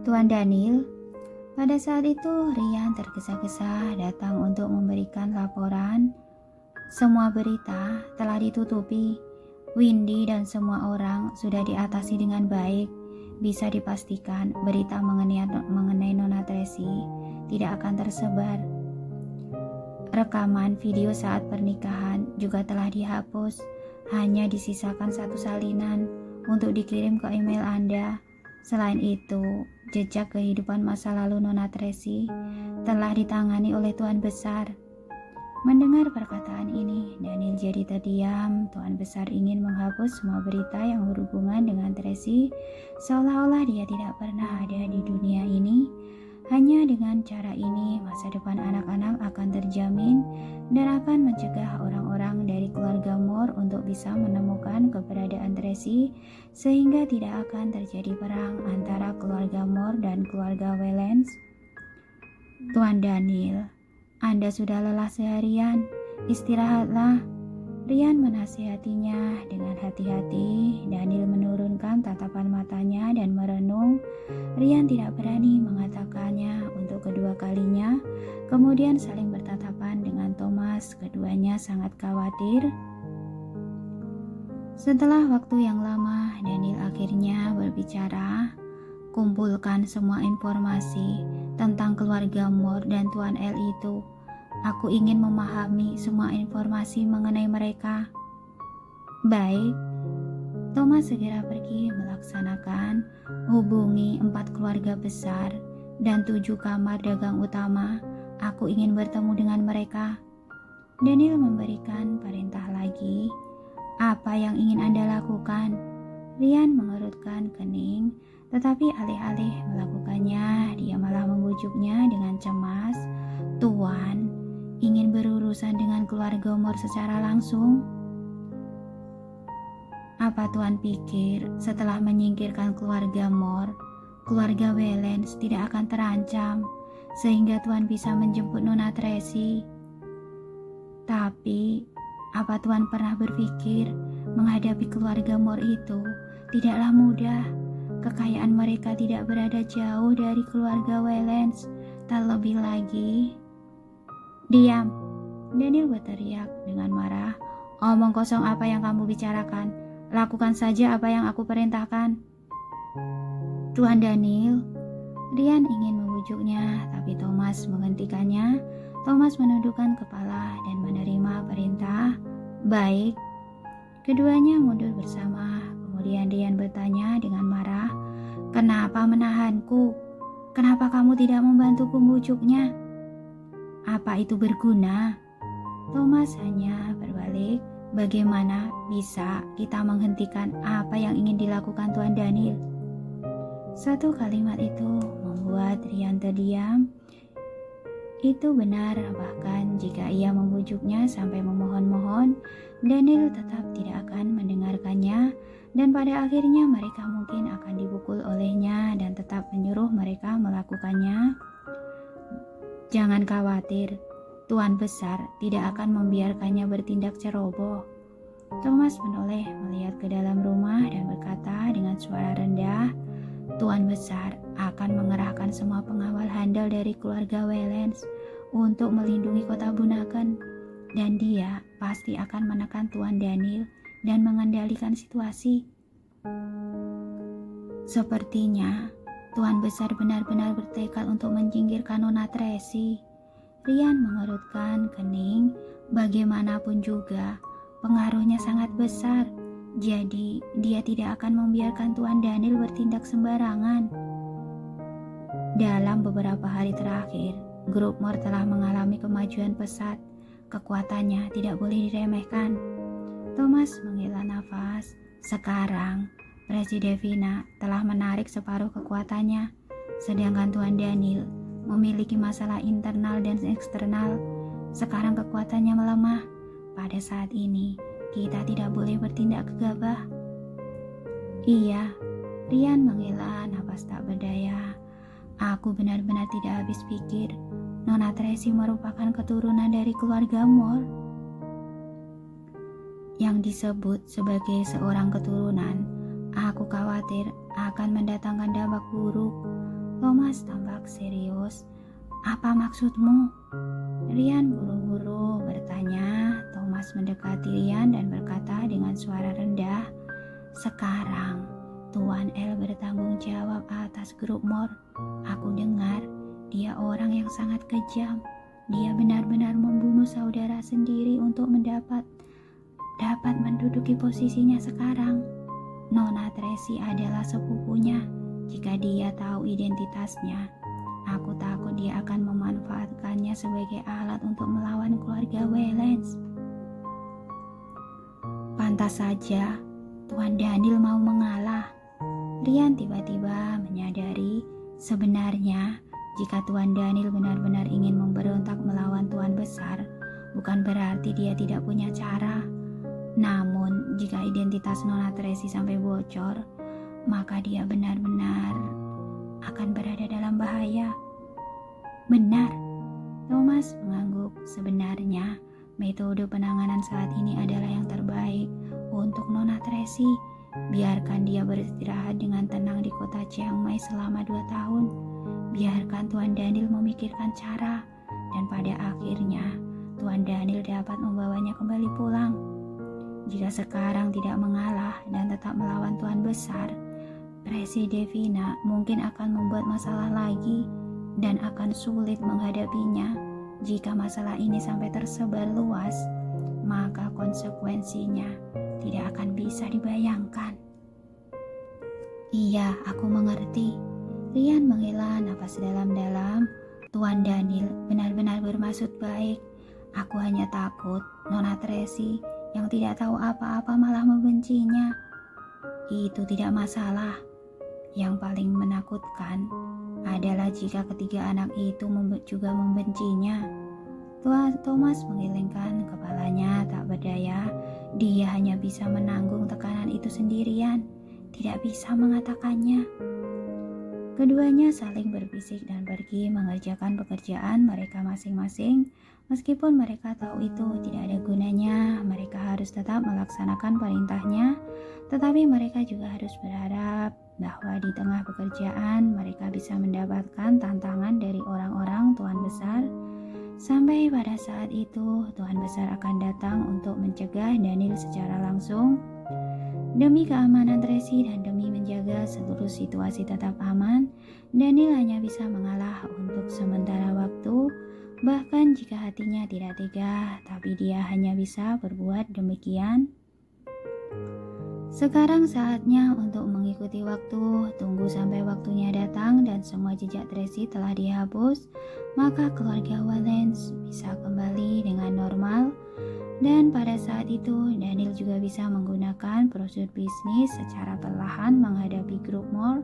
Tuan Daniel. Pada saat itu Rian tergesa-gesa datang untuk memberikan laporan. Semua berita telah ditutupi. Windy dan semua orang sudah diatasi dengan baik. Bisa dipastikan berita mengenai Nona Tracy tidak akan tersebar. Rekaman video saat pernikahan juga telah dihapus. Hanya disisakan satu salinan untuk dikirim ke email Anda. Selain itu, jejak kehidupan masa lalu Nona Tracy telah ditangani oleh Tuan Besar. Mendengar perkataan ini, Daniel jadi terdiam. Tuan Besar ingin menghapus semua berita yang berhubungan dengan Tracy, seolah-olah dia tidak pernah ada di dunia ini. Hanya dengan cara ini, masa depan anak-anak akan terjamin dan akan mencegah orang-orang dari keluarga Moore untuk bisa menemukan keberadaan Tracy, sehingga tidak akan terjadi perang antara keluarga Moore dan keluarga Wellens. Tuan Daniel, Anda sudah lelah seharian, istirahatlah. Rian menasihatinya dengan hati-hati. Daniel menurunkan tatapan matanya dan merenung. Rian tidak berani mengatakannya untuk kedua kalinya. Kemudian saling bertatapan dengan Thomas. Keduanya sangat khawatir. Setelah waktu yang lama, Daniel akhirnya berbicara. Kumpulkan semua informasi tentang keluarga Moore dan Tuan L itu. Aku ingin memahami semua informasi mengenai mereka. Baik. Thomas segera pergi melaksanakan. Hubungi 4 keluarga besar dan 7 kamar dagang utama. Aku ingin bertemu dengan mereka. Daniel memberikan perintah lagi. Apa yang ingin Anda lakukan? Rian mengerutkan kening, tetapi alih-alih melakukannya, dia malah membujuknya dengan cemas. Tuan, ingin berurusan dengan keluarga Moore secara langsung? Apa Tuan pikir setelah menyingkirkan keluarga Moore, keluarga Wellens tidak akan terancam sehingga Tuan bisa menjemput Nona Tracy? Tapi, apa Tuan pernah berpikir menghadapi keluarga Moore itu tidaklah mudah? Kekayaan mereka tidak berada jauh dari keluarga Wellens. Terlebih lagi, diam! Daniel berteriak dengan marah. Omong kosong apa yang kamu bicarakan? Lakukan saja apa yang aku perintahkan. Tuan Daniel, Rian ingin membujuknya, tapi Thomas menghentikannya. Thomas menundukkan kepala dan menerima perintah. Baik. Keduanya mundur bersama. Kemudian Rian bertanya dengan marah, kenapa menahanku? Kenapa kamu tidak membantuku membujuknya? Apa itu berguna? Thomas hanya berbalik. Bagaimana bisa kita menghentikan apa yang ingin dilakukan Tuan Daniel? Satu kalimat itu membuat Rian terdiam. Itu benar, bahkan jika ia membujuknya sampai memohon-mohon, Daniel tetap tidak akan mendengarkannya, dan pada akhirnya mereka mungkin akan dipukul olehnya dan tetap menyuruh mereka melakukannya. Jangan khawatir, Tuan Besar tidak akan membiarkannya bertindak ceroboh. Thomas menoleh melihat ke dalam rumah dan berkata dengan suara rendah, Tuan Besar akan mengerahkan semua pengawal handal dari keluarga Wellens untuk melindungi kota Bunaken, dan dia pasti akan menekan Tuan Daniel dan mengendalikan situasi. Sepertinya Tuan Besar benar-benar bertekad untuk menyingkirkan Nona Tracy. Rian mengerutkan kening. Bagaimanapun juga, pengaruhnya sangat besar. Jadi, dia tidak akan membiarkan Tuan Daniel bertindak sembarangan. Dalam beberapa hari terakhir, grup Moore telah mengalami kemajuan pesat. Kekuatannya tidak boleh diremehkan. Thomas menghela nafas. Sekarang, Presiden Vina telah menarik separuh kekuatannya, sedangkan Tuan Daniel memiliki masalah internal dan eksternal. Sekarang kekuatannya melemah. Pada saat ini, kita tidak boleh bertindak gegabah. Iya, Rian menghela nafas tak berdaya. Aku benar-benar tidak habis pikir. Nona Tracy merupakan keturunan dari keluarga Moore. Yang disebut sebagai seorang keturunan, aku khawatir akan mendatangkan dampak buruk. Thomas tampak serius. Apa maksudmu? Rian buru-buru bertanya. Thomas mendekati Rian dan berkata dengan suara rendah, "Sekarang Tuan L bertanggung jawab atas grup Mor. Aku dengar dia orang yang sangat kejam. Dia benar-benar membunuh saudara sendiri untuk dapat menduduki posisinya sekarang. Nona Tracy adalah sepupunya. Jika dia tahu identitasnya, aku takut dia akan memanfaatkannya sebagai alat untuk melawan keluarga Waylands." Pantas saja Tuan Daniel mau mengalah. Rian tiba-tiba menyadari sebenarnya jika Tuan Daniel benar-benar ingin memberontak melawan Tuan Besar, bukan berarti dia tidak punya cara. Namun jika identitas Nona Tracy sampai bocor, maka dia benar-benar akan berada dalam bahaya. Benar, Thomas mengangguk. Sebenarnya metode penanganan saat ini adalah yang terbaik untuk Nona Tracy. Biarkan dia beristirahat dengan tenang di kota Chiang Mai selama 2 tahun. Biarkan Tuan Daniel memikirkan cara, dan pada akhirnya Tuan Daniel dapat membawanya kembali pulang. Jika sekarang tidak mengalah dan tetap melawan Tuan Besar, Tracy Devina mungkin akan membuat masalah lagi dan akan sulit menghadapinya. Jika masalah ini sampai tersebar luas, maka konsekuensinya tidak akan bisa dibayangkan. Iya, aku mengerti. Rian menghela napas dalam-dalam. Tuan Daniel benar-benar bermaksud baik. Aku hanya takut Nona Tracy yang tidak tahu apa-apa malah membencinya. Itu tidak masalah. Yang paling menakutkan adalah jika ketiga anak itu juga membencinya. Tuan Thomas menggelengkan kepalanya tak berdaya. Dia hanya bisa menanggung tekanan itu sendirian, tidak bisa mengatakannya. Keduanya saling berbisik dan pergi mengerjakan pekerjaan mereka masing-masing. Meskipun mereka tahu itu tidak ada gunanya, mereka harus tetap melaksanakan perintahnya. Tetapi mereka juga harus berharap bahwa di tengah pekerjaan mereka bisa mendapatkan tantangan dari orang-orang Tuan Besar. Sampai pada saat itu, Tuan Besar akan datang untuk mencegah Daniel secara langsung. Demi keamanan Tracy dan demi menjaga seluruh situasi tetap aman, Daniel hanya bisa mengalah untuk sementara waktu. Bahkan jika hatinya tidak tega, tapi dia hanya bisa berbuat demikian. Sekarang saatnya untuk mengikuti waktu. Tunggu sampai waktunya datang dan semua jejak Tracy telah dihapus, maka keluarga Waylands bisa kembali dengan normal. Dan pada saat itu Daniel juga bisa menggunakan prosedur bisnis secara perlahan menghadapi grup Mor.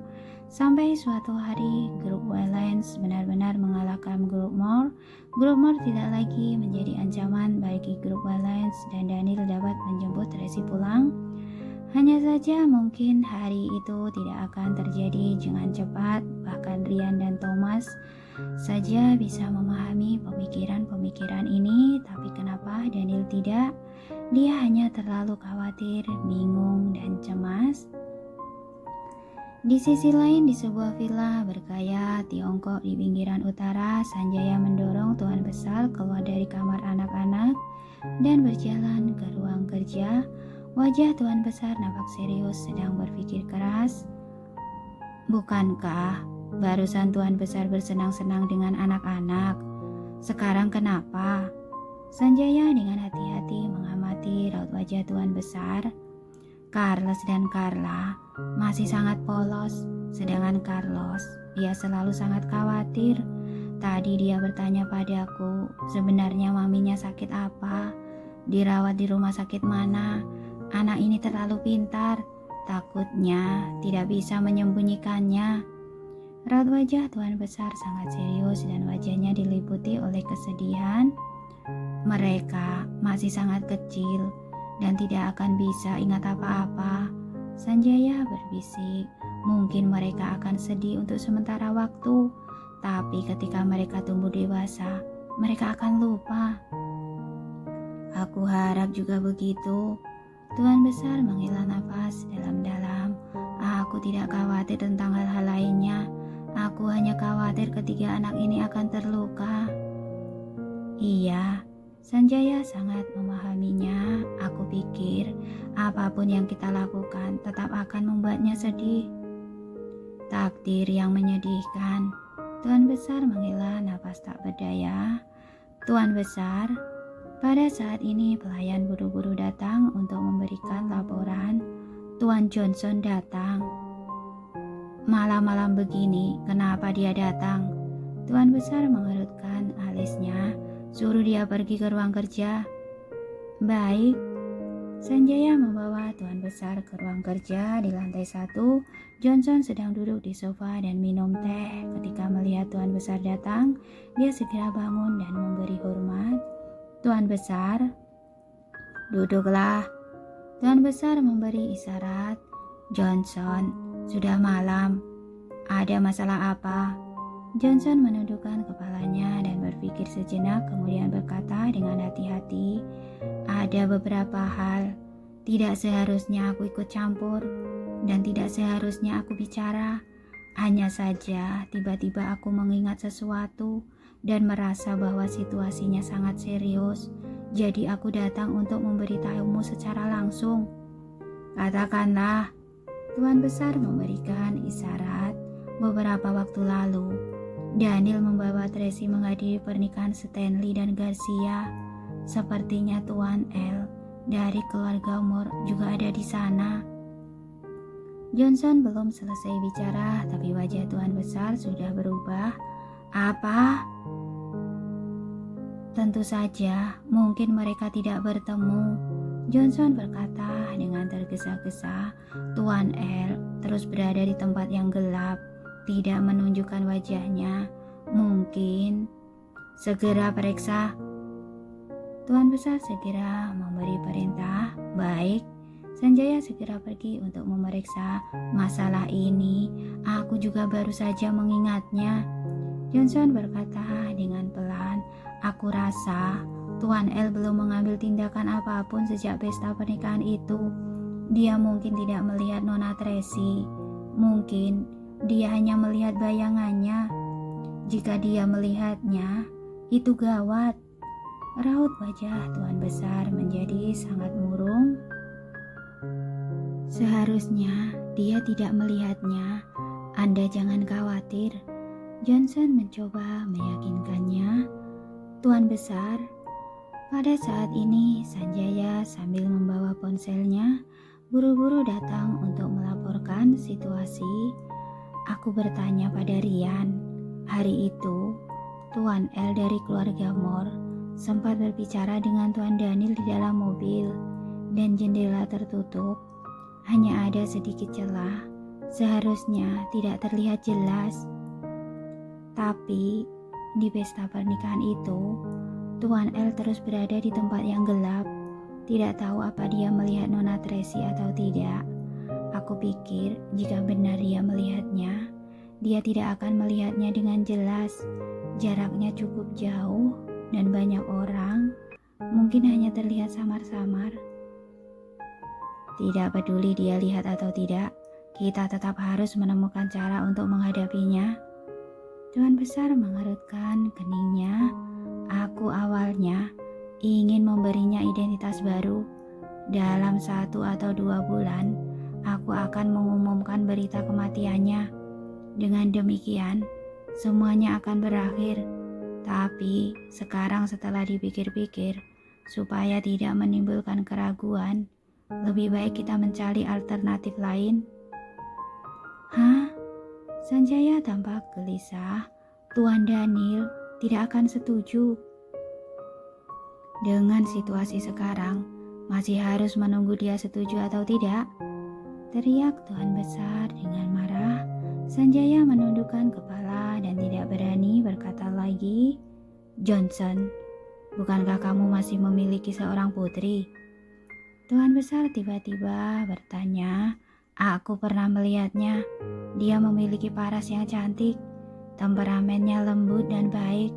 Sampai suatu hari grup Waylands benar-benar mengalahkan grup Mor. Grup Mor tidak lagi menjadi ancaman bagi grup Waylands dan Daniel dapat menjemput Tracy pulang. Hanya saja mungkin hari itu tidak akan terjadi dengan cepat. Bahkan Rian dan Thomas saja bisa memahami pemikiran-pemikiran ini. Tapi kenapa Daniel tidak? Dia hanya terlalu khawatir, bingung, dan cemas. Di sisi lain, di sebuah villa bergaya Tiongkok di pinggiran utara, Sanjaya mendorong Tuan Besar keluar dari kamar anak-anak dan berjalan ke ruang kerja. Wajah Tuan Besar nampak serius, sedang berpikir keras. Bukankah barusan Tuan Besar bersenang-senang dengan anak-anak? Sekarang kenapa? Sanjaya dengan hati-hati mengamati raut wajah Tuan Besar. Carlos dan Carla masih sangat polos, sedangkan Carlos, dia selalu sangat khawatir. Tadi dia bertanya padaku, sebenarnya maminya sakit apa? Dirawat di rumah sakit mana? Anak ini terlalu pintar, takutnya tidak bisa menyembunyikannya. Raut wajah Tuan Besar sangat serius dan wajahnya diliputi oleh kesedihan. Mereka masih sangat kecil dan tidak akan bisa ingat apa-apa. Sanjaya berbisik, mungkin mereka akan sedih untuk sementara waktu, tapi ketika mereka tumbuh dewasa, mereka akan lupa. Aku harap juga begitu. Tuan Besar menghela nafas dalam-dalam. Aku tidak khawatir tentang hal-hal lainnya. Aku hanya khawatir ketiga anak ini akan terluka. Iya, Sanjaya sangat memahaminya. Aku pikir apapun yang kita lakukan tetap akan membuatnya sedih. Takdir yang menyedihkan. Tuan Besar menghela napas tak berdaya. Tuan Besar, pada saat ini pelayan buru-buru datang untuk memberikan laporan. Tuan Johnson datang. Malam-malam begini, kenapa dia datang? Tuan Besar mengerutkan alisnya. Suruh dia pergi ke ruang kerja. Baik. Sanjaya membawa Tuan Besar ke ruang kerja di lantai 1. Johnson sedang duduk di sofa dan minum teh. Ketika melihat Tuan Besar datang, dia segera bangun dan memberi hormat. Tuan Besar, duduklah. Tuan Besar memberi isyarat. Johnson, sudah malam. Ada masalah apa? Johnson menundukkan kepalanya dan berpikir sejenak, kemudian berkata dengan hati-hati, ada beberapa hal. Tidak seharusnya aku ikut campur dan tidak seharusnya aku bicara. Hanya saja tiba-tiba aku mengingat sesuatu dan merasa bahwa situasinya sangat serius. Jadi aku datang untuk memberitahumu secara langsung. Katakanlah. Tuan Besar memberikan isyarat. Beberapa waktu lalu, Daniel membawa Tracy menghadiri pernikahan Stanley dan Garcia. Sepertinya Tuan L dari keluarga Moore juga ada di sana. Johnson belum selesai bicara, tapi wajah Tuan Besar sudah berubah. Apa? Tentu saja, mungkin mereka tidak bertemu. Johnson berkata dengan tergesa-gesa. Tuan L terus berada di tempat yang gelap, tidak menunjukkan wajahnya. Mungkin segera periksa. Tuan Besar segera memberi perintah. Baik. Sanjaya segera pergi untuk memeriksa masalah ini. Aku juga baru saja mengingatnya. Johnson berkata dengan pelan. Aku rasa Tuan L belum mengambil tindakan apapun sejak pesta pernikahan itu. Dia mungkin tidak melihat Nona Tracy. Mungkin dia hanya melihat bayangannya. Jika dia melihatnya, itu gawat. Raut wajah Tuan Besar menjadi sangat murung. Seharusnya dia tidak melihatnya. Anda jangan khawatir. Johnson mencoba meyakinkannya. Tuan Besar, pada saat ini Sanjaya sambil membawa ponselnya buru-buru datang untuk melaporkan situasi. Aku bertanya pada Rian. Hari itu, Tuan L dari keluarga Moore sempat berbicara dengan Tuan Daniel di dalam mobil dan jendela tertutup. Hanya ada sedikit celah, seharusnya tidak terlihat jelas. Tapi di pesta pernikahan itu, Tuan L terus berada di tempat yang gelap. Tidak tahu apa dia melihat Nona Tracy atau tidak. Aku pikir jika benar dia melihatnya, dia tidak akan melihatnya dengan jelas. Jaraknya cukup jauh dan banyak orang, mungkin hanya terlihat samar-samar. Tidak peduli dia lihat atau tidak, kita tetap harus menemukan cara untuk menghadapinya. Tuan Besar mengerutkan keningnya. Aku awalnya ingin memberinya identitas baru. Dalam 1 atau 2 bulan, aku akan mengumumkan berita kematiannya. Dengan demikian, semuanya akan berakhir. Tapi sekarang setelah dipikir-pikir, supaya tidak menimbulkan keraguan, lebih baik kita mencari alternatif lain. Hah? Sanjaya tampak gelisah. Tuan Daniel tidak akan setuju. Dengan situasi sekarang, masih harus menunggu dia setuju atau tidak? Teriak Tuan Besar dengan marah. Sanjaya menundukkan kepala dan tidak berani berkata lagi. Johnson, bukankah kamu masih memiliki seorang putri? Tuan Besar tiba-tiba bertanya. Aku pernah melihatnya. Dia memiliki paras yang cantik. Temperamennya lembut dan baik.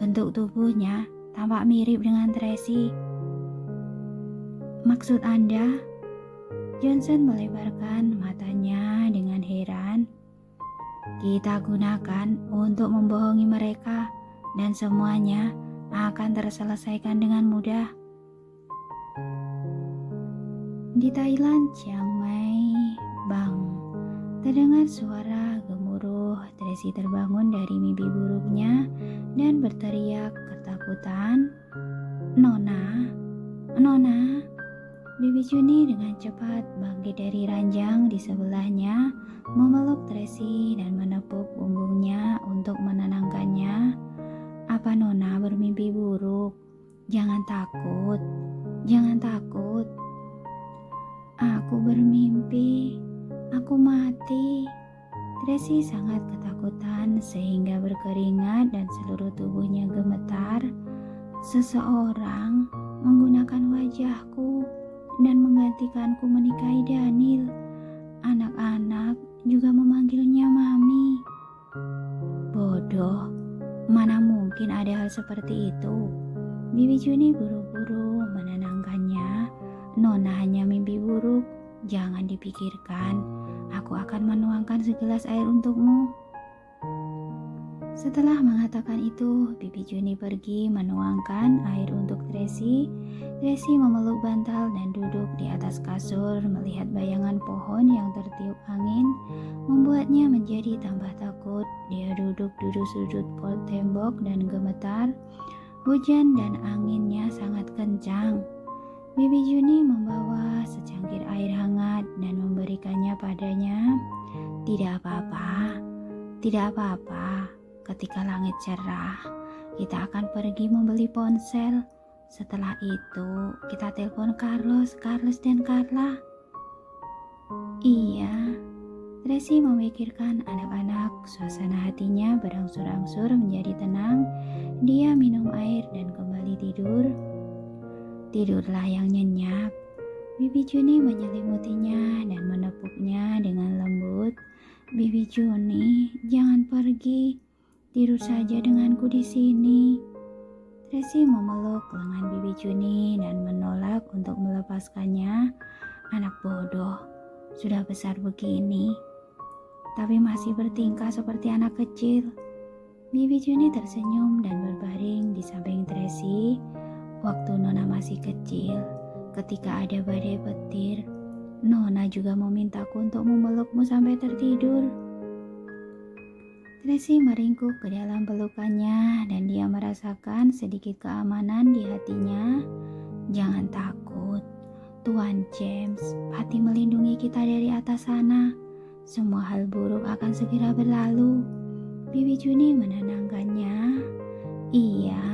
Bentuk tubuhnya tampak mirip dengan Tracy. Maksud Anda? Johnson melebarkan matanya dengan heran. kita gunakan untuk membohongi mereka dan semuanya akan terselesaikan dengan mudah. Di Thailand, Chiang Mai, Bang, terdengar suara gemuruh. Tracy terbangun dari mimpi buruknya dan berteriak ketakutan, "Nona, Nona!" Bibi Juni dengan cepat bangkit dari ranjang di sebelahnya, memeluk Tracy dan menepuk punggungnya untuk menenangkannya. "Apa Nona bermimpi buruk? Jangan takut, jangan takut." "Aku bermimpi, aku mati." Tracy sangat ketakutan sehingga berkeringat dan seluruh tubuhnya gemetar. "Seseorang menggunakan wajahku dan menggantikanku menikahi Daniel. Anak-anak juga memanggilnya Mami." "Bodoh, mana mungkin ada hal seperti itu." Bibi Juni buru-buru menenangkannya. "Nona hanya mimpi buruk, jangan dipikirkan. Aku akan menuangkan segelas air untukmu." Setelah mengatakan itu, Bibi Juni pergi menuangkan air untuk Tracy. Tracy memeluk bantal dan duduk di atas kasur. Melihat bayangan pohon yang tertiup angin membuatnya menjadi tambah takut. Dia duduk di sudut tembok dan gemetar. Hujan dan anginnya sangat kencang. Bibi Juni membawa secangkir air hangat dan memberikannya padanya. "Tidak apa-apa, tidak apa-apa. Ketika langit cerah, kita akan pergi membeli ponsel. Setelah itu, kita telepon Carlos dan Carla." "Iya." Tracy memikirkan anak-anak. Suasana hatinya berangsur-angsur menjadi tenang. Dia minum air dan kembali tidur. "Tidurlah yang nyenyak." Bibi Juni menyelimutinya dan menepuknya dengan lembut. "Bibi Juni, jangan pergi. Tidur saja denganku di sini." Tracy memeluk lengan Bibi Juni dan menolak untuk melepaskannya. Anak bodoh, sudah besar begini, tapi masih bertingkah seperti anak kecil. Bibi Juni tersenyum dan berbaring di samping Tracy. "Waktu Nona masih kecil, ketika ada badai petir, Nona juga memintaku untuk memelukmu sampai tertidur." Tracy meringkuk ke dalam pelukannya dan dia merasakan sedikit keamanan di hatinya. "Jangan takut, Tuan James pasti melindungi kita dari atas sana. Semua hal buruk akan segera berlalu." Bibi Juni menenangkannya. "Iya."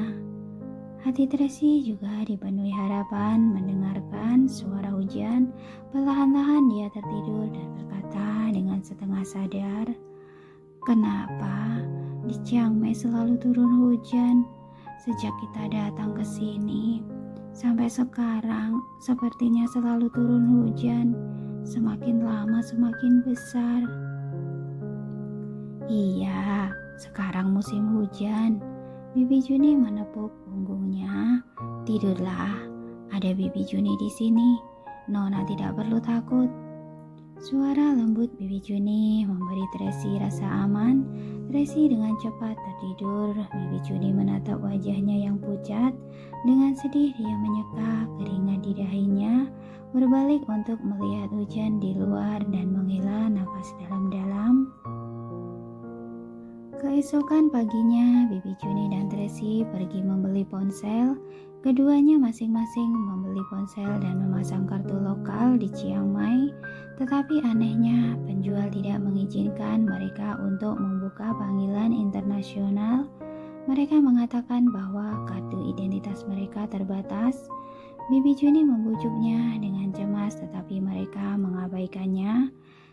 Hati Tracy juga dipenuhi harapan mendengarkan suara hujan. Perlahan-lahan dia tertidur dan berkata dengan setengah sadar, "Kenapa di Chiang Mai selalu turun hujan? Sejak kita datang ke sini sampai sekarang sepertinya selalu turun hujan. Semakin lama semakin besar." "Iya, sekarang musim hujan." Bibi Juni menepuk punggungnya. "Tidurlah, ada Bibi Juni di sini. Nona tidak perlu takut." Suara lembut Bibi Juni memberi Tracy rasa aman. Tracy dengan cepat tertidur. Bibi Juni menatap wajahnya yang pucat. Dengan sedih dia menyeka keringat di dahinya, berbalik untuk melihat hujan di luar dan menghela nafas dalam-dalam. Keesokan paginya, Bibi Juni dan Tracy pergi membeli ponsel. Keduanya masing-masing membeli ponsel dan memasang kartu lokal di Chiang Mai. Tetapi anehnya, penjual tidak mengizinkan mereka untuk membuka panggilan internasional. Mereka mengatakan bahwa kartu identitas mereka terbatas. Bibi Juni membujuknya dengan cemas, tetapi mereka mengabaikannya.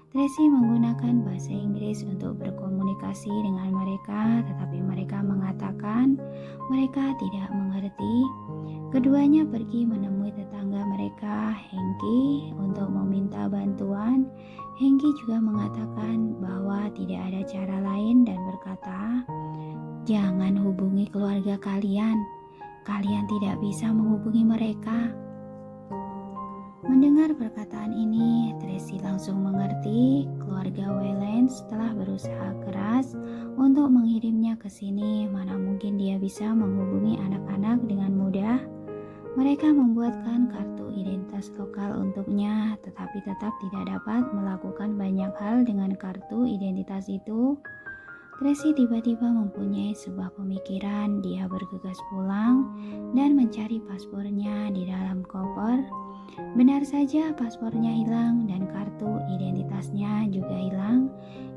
Tracy menggunakan bahasa Inggris untuk berkomunikasi dengan mereka, tetapi mereka mengatakan mereka tidak mengerti. Keduanya pergi menemui tetangga mereka, Hengki, untuk meminta bantuan. Hengki juga mengatakan bahwa tidak ada cara lain dan berkata, "Jangan hubungi keluarga kalian. Kalian tidak bisa menghubungi mereka." Mendengar perkataan ini, Tracy langsung mengerti keluarga Waylands telah berusaha keras untuk mengirimnya ke sini. Mana mungkin dia bisa menghubungi anak-anak dengan mudah. Mereka membuatkan kartu identitas lokal untuknya, tetapi tetap tidak dapat melakukan banyak hal dengan kartu identitas itu. Tracy tiba-tiba mempunyai sebuah pemikiran. Dia bergegas pulang dan mencari paspornya di dalam koper. Benar saja, paspornya hilang dan kartu identitasnya juga hilang.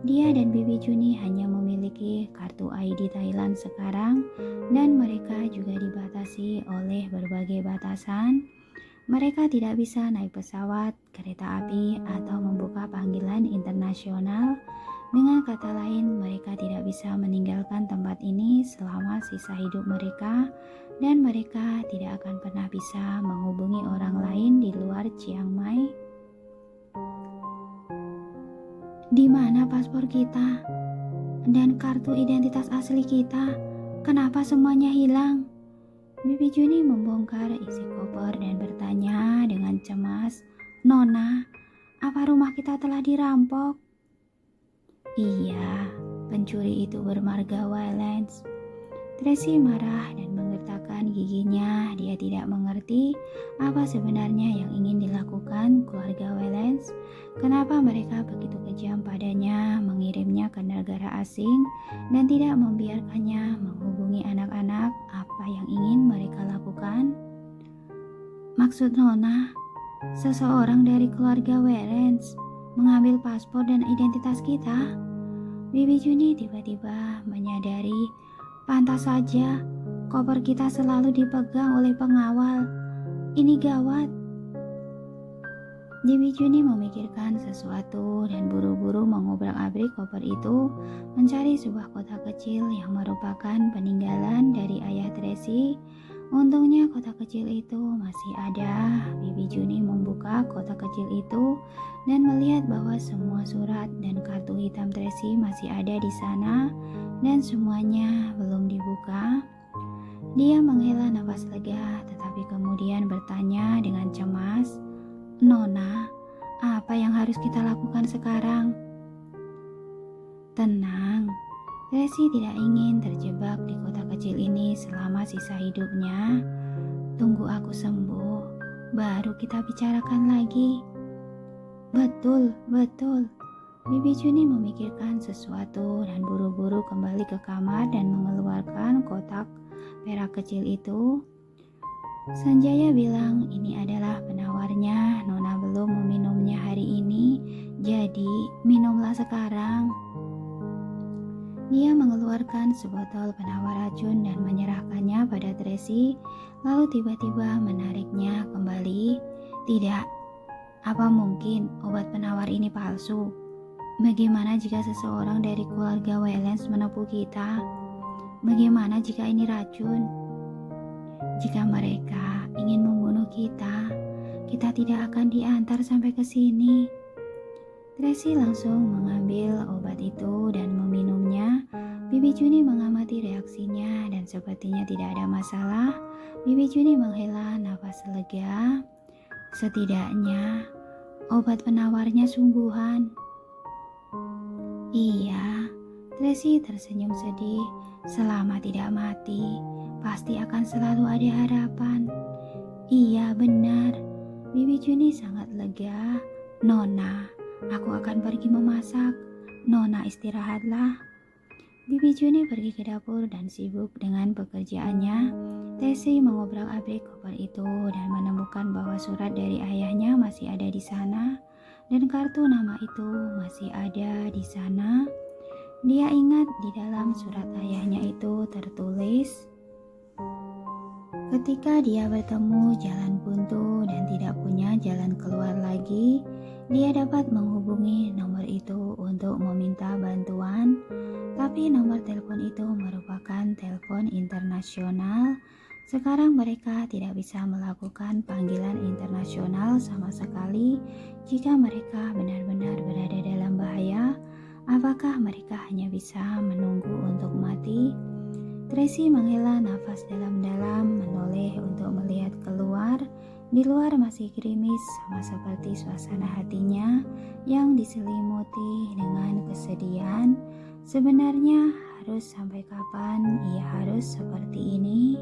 Dia dan Bibi Juni hanya memiliki kartu ID Thailand sekarang, dan mereka juga dibatasi oleh berbagai batasan. Mereka tidak bisa naik pesawat, kereta api, atau membuka panggilan internasional. Dengan kata lain, mereka tidak bisa meninggalkan tempat ini selama sisa hidup mereka, dan mereka tidak akan pernah bisa menghubungi orang lain di luar Chiang Mai. Di mana paspor kita dan kartu identitas asli kita? Kenapa semuanya hilang? Bibi Juni membongkar isi koper dan bertanya dengan cemas, "Nona, apa rumah kita telah dirampok?" "Iya, pencuri itu bermarga Waylands." Tracy marah dan menggertakkan giginya. Dia tidak mengerti apa sebenarnya yang ingin dilakukan keluarga Waylands. Kenapa mereka begitu kejam padanya, mengirimnya ke negara asing dan tidak membiarkannya menghubungi anak-anak. Apa yang ingin mereka lakukan? Maksud Nona, seseorang dari keluarga Waylands mengambil paspor dan identitas kita. Bibi Juni tiba-tiba menyadari, pantas saja koper kita selalu dipegang oleh pengawal. Ini gawat. Bibi Juni memikirkan sesuatu dan buru-buru mengobrak-abrik koper itu, mencari sebuah kotak kecil yang merupakan peninggalan dari ayah Tracy. Untungnya kotak kecil itu masih ada. Bibi Juni membuka kotak kecil itu dan melihat bahwa semua surat dan kartu hitam Tracy masih ada di sana, dan semuanya belum dibuka. Dia menghela nafas lega, tetapi kemudian bertanya dengan cemas, "Nona, apa yang harus kita lakukan sekarang?" Tenang, Tracy tidak ingin terjebak di kota kecil ini selama sisa hidupnya. Tunggu aku sembuh, baru kita bicarakan lagi. Betul, betul. Bibi Juni memikirkan sesuatu dan buru-buru kembali ke kamar dan mengeluarkan kotak perak kecil itu. Sanjaya bilang ini adalah penawarnya. Nona belum meminumnya hari ini, jadi minumlah sekarang. Dia mengeluarkan sebotol penawar racun dan menyerahkannya pada Tracy, lalu tiba-tiba menariknya kembali. Tidak, apa mungkin obat penawar ini palsu? Bagaimana jika seseorang dari keluarga Waylands menipu kita? Bagaimana jika ini racun? Jika mereka ingin membunuh kita, kita tidak akan diantar sampai ke sini. Tracy langsung mengambil obat itu dan meminumnya. Bibi Juni mengamati reaksinya dan sepertinya tidak ada masalah. Bibi Juni menghela nafas lega. Setidaknya obat penawarnya sungguhan. Iya, Tracy tersenyum sedih. Selama tidak mati, pasti akan selalu ada harapan. Iya, benar. Bibi Juni sangat lega. Nona, aku akan pergi memasak. Nona istirahatlah. Bibi Juni pergi ke dapur dan sibuk dengan pekerjaannya. Tracy mengobrak-abrik koper itu dan menemukan bahwa surat dari ayahnya masih ada di sana, dan kartu nama itu masih ada di sana. Dia ingat di dalam surat ayahnya itu tertulis, ketika dia bertemu jalan buntu dan tidak punya jalan keluar lagi, dia dapat menghubungi nomor itu untuk meminta bantuan. Tapi nomor telepon itu merupakan telepon internasional. Sekarang mereka tidak bisa melakukan panggilan internasional sama sekali. Jika mereka benar-benar berada dalam bahaya, apakah mereka hanya bisa menunggu untuk mati? Tracy menghela nafas dalam-dalam, menoleh untuk melihat keluar. Di luar masih gerimis, sama seperti suasana hatinya yang diselimuti dengan kesedihan. Sebenarnya harus sampai kapan ia harus seperti ini?